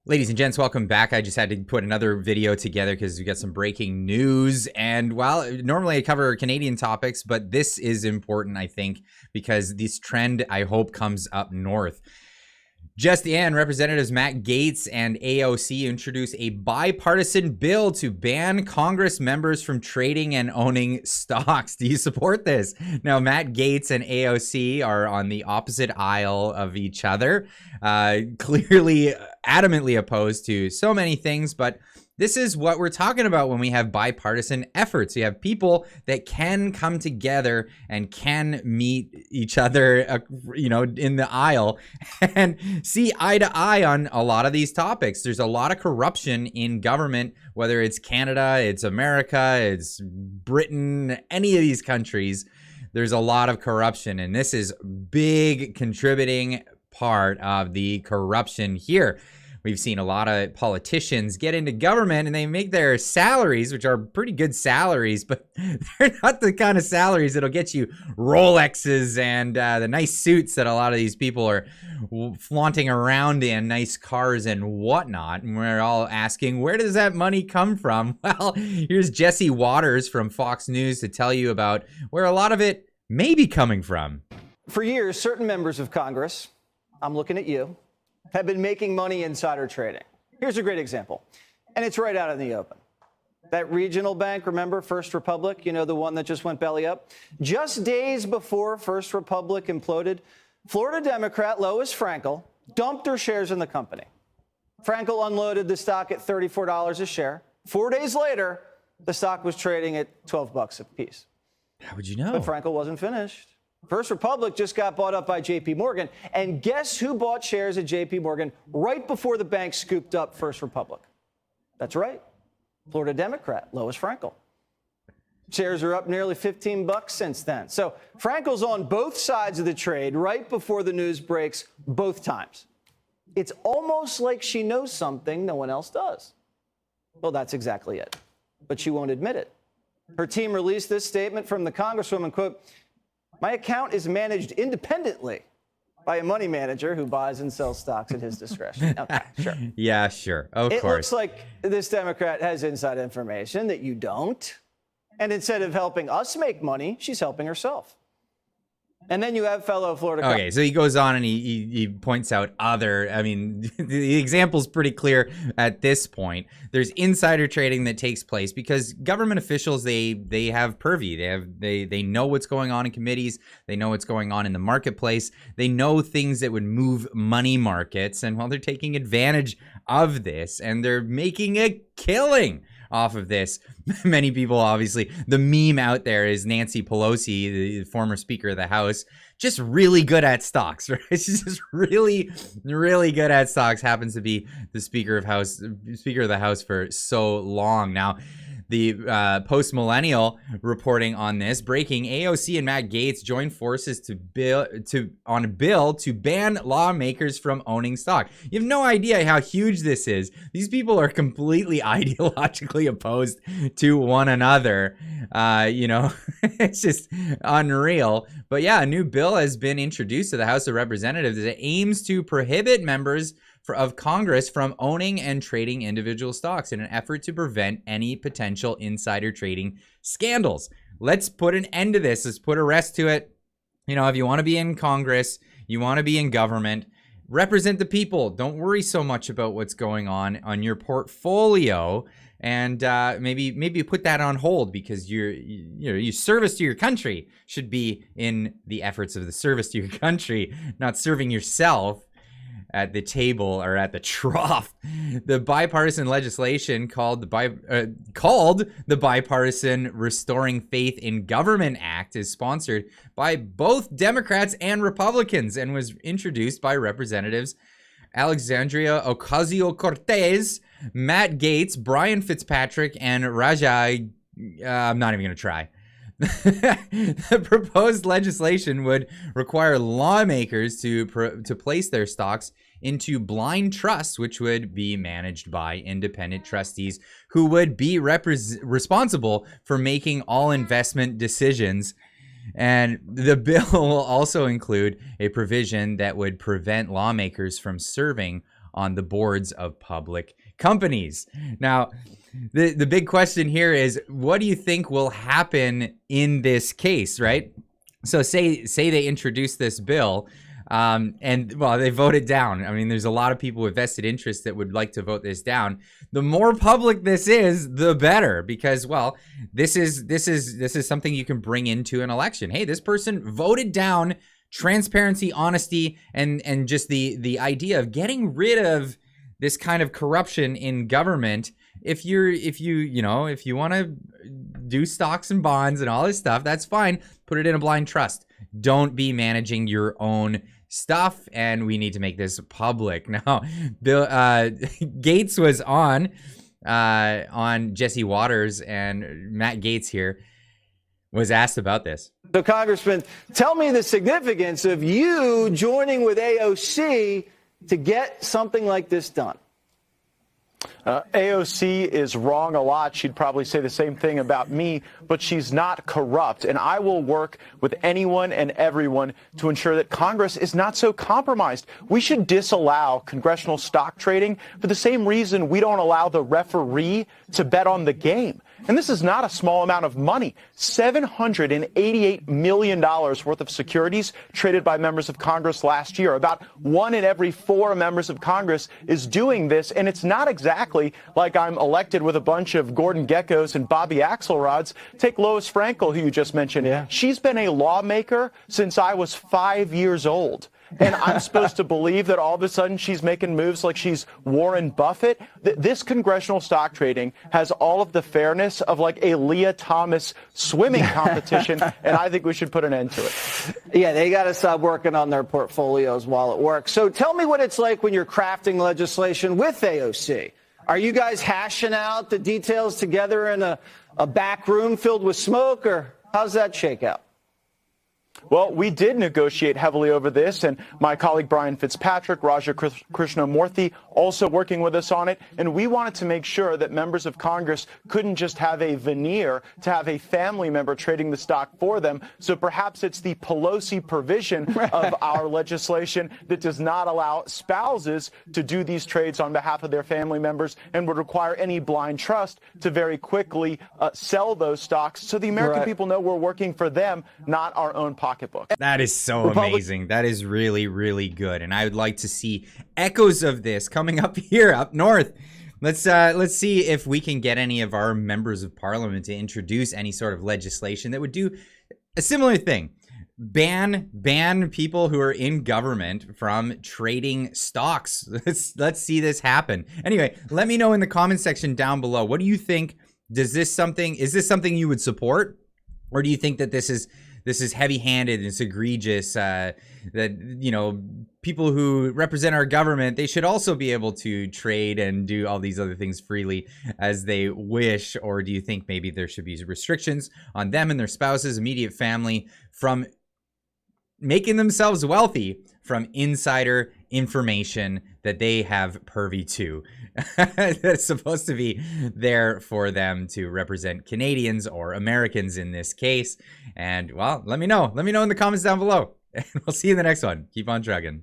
Ladies and gents, welcome back. I just had to put another video together because we got some breaking news. And while normally I cover Canadian topics, but this is important, I think, because this trend, I hope, comes up north. Just in, Representatives Matt Gaetz and AOC introduce a bipartisan bill to ban Congress members from trading and owning stocks. Do you support this? Now, Matt Gaetz and AOC are on the opposite aisle of each other, clearly adamantly opposed to so many things, but this is what we're talking about when we have bipartisan efforts. You have people that can come together and can meet each other, in the aisle and see eye to eye on a lot of these topics. There's a lot of corruption in government, whether it's Canada, it's America, it's Britain, any of these countries. There's a lot of corruption, and this is big contributing part of the corruption here. We've seen a lot of politicians get into government and they make their salaries, which are pretty good salaries, but they're not the kind of salaries that'll get you Rolexes and the nice suits that a lot of these people are flaunting around in, nice cars and whatnot. And we're all asking, where does that money come from? Well, here's Jesse Waters from Fox News to tell you about where a lot of it may be coming from. For years, certain members of Congress, I'm looking at you, have been making money insider trading. Here's a great example, and it's right out in the open. That regional bank, remember, First Republic, the one that just went belly up? Just days before First Republic imploded, Florida Democrat Lois Frankel dumped her shares in the company. Frankel unloaded the stock at $34 a share. 4 days later, the stock was trading at $12 a piece. How would you know? But Frankel wasn't finished. First Republic just got bought up by J.P. Morgan, and guess who bought shares at J.P. Morgan right before the bank scooped up First Republic? That's right, Florida Democrat Lois Frankel. Shares are up nearly $15 since then. So Frankel's on both sides of the trade right before the news breaks both times. It's almost like she knows something no one else does. Well, that's exactly it. But she won't admit it. Her team released this statement from the Congresswoman, quote, "My account is managed independently by a money manager who buys and sells stocks at his discretion." Okay, sure. Yeah, sure. Of course. It looks like this Democrat has inside information that you don't. And instead of helping us make money, she's helping herself. And then you have fellow Florida. Okay, so he goes on and he points out the example's pretty clear at this point. There's insider trading that takes place because government officials, they have purview. They know what's going on in committees. They know what's going on in the marketplace. They know things that would move money markets. And while they're taking advantage of this and they're making a killing off of this. Many people, obviously, the meme out there is Nancy Pelosi, the former Speaker of the House, just really good at stocks, right? She's just really, really good at stocks. Happens to be the Speaker of the House for so long now. The Post Millennial reporting on this. Breaking: AOC and Matt Gaetz join forces on a bill to ban lawmakers from owning stock. You have no idea how huge this is. These people are completely ideologically opposed to one another. It's just unreal. But yeah, a new bill has been introduced to the House of Representatives that aims to prohibit members of Congress from owning and trading individual stocks in an effort to prevent any potential insider trading scandals. Let's put an end to this. Let's put a rest to it. If you want to be in Congress, you want to be in government, represent the people. Don't worry so much about what's going on your portfolio, and maybe put that on hold because your service to your country should be in the efforts of the service to your country, not serving yourself at the table or at the trough. The bipartisan legislation called the Bipartisan Restoring Faith in Government Act is sponsored by both Democrats and Republicans and was introduced by Representatives Alexandria Ocasio-Cortez, Matt Gaetz, Brian Fitzpatrick, and Raja. I'm not even going to try. The proposed legislation would require lawmakers to place their stocks into blind trusts, which would be managed by independent trustees who would be responsible for making all investment decisions. And the bill will also include a provision that would prevent lawmakers from serving on the boards of public companies. Now, the big question here is, what do you think will happen in this case, right? So say they introduce this bill, and well, they voted down. I mean, there's a lot of people with vested interest that would like to vote this down. The more public this is, the better, because, well, this is something you can bring into an election. Hey, this person voted down transparency, honesty, and just the idea of getting rid of this kind of corruption in government. If you want to do stocks and bonds and all this stuff, that's fine. Put it in a blind trust. Don't be managing your own stuff, and we need to make this public. Now, Bill Gaetz was on Jesse Waters, and Matt Gaetz here was asked about this. So, Congressman, tell me the significance of you joining with AOC to get something like this done. AOC is wrong a lot. She'd probably say the same thing about me, but she's not corrupt. And I will work with anyone and everyone to ensure that Congress is not so compromised. We should disallow congressional stock trading for the same reason we don't allow the referee to bet on the game. And this is not a small amount of money. $788 million worth of securities traded by members of Congress last year. About 1 in every 4 members of Congress is doing this. And it's not exactly like I'm elected with a bunch of Gordon Geckos and Bobby Axelrods. Take Lois Frankel, who you just mentioned. Yeah. She's been a lawmaker since I was 5 years old. And I'm supposed to believe that all of a sudden she's making moves like she's Warren Buffett? This congressional stock trading has all of the fairness of like a Leah Thomas swimming competition, and I think we should put an end to it. Yeah, they got to stop working on their portfolios while it works. So tell me what it's like when you're crafting legislation with AOC. Are you guys hashing out the details together in a back room filled with smoke, or how's that shake out? Well, we did negotiate heavily over this, and my colleague Brian Fitzpatrick, Raja Krishnamurthy, also working with us on it. And we wanted to make sure that members of Congress couldn't just have a veneer to have a family member trading the stock for them. So perhaps it's the Pelosi provision of our legislation that does not allow spouses to do these trades on behalf of their family members and would require any blind trust to very quickly sell those stocks so the American people know we're working for them, not our own pocketbook. That is so amazing. That is really, really good. And I would like to see echoes of this coming up here, up north. Let's see if we can get any of our members of parliament to introduce any sort of legislation that would do a similar thing. Ban people who are in government from trading stocks. Let's see this happen. Anyway, let me know in the comment section down below. What do you think? Is this something you would support? Or do you think that this is heavy-handed and it's egregious, that, you know, people who represent our government, they should also be able to trade and do all these other things freely as they wish? Or do you think maybe there should be restrictions on them and their spouses, immediate family, from making themselves wealthy from insider information that they have purview to? That's supposed to be there for them to represent Canadians or Americans in this case. And, well, let me know in the comments down below, and we'll see you in the next one. Keep on trucking.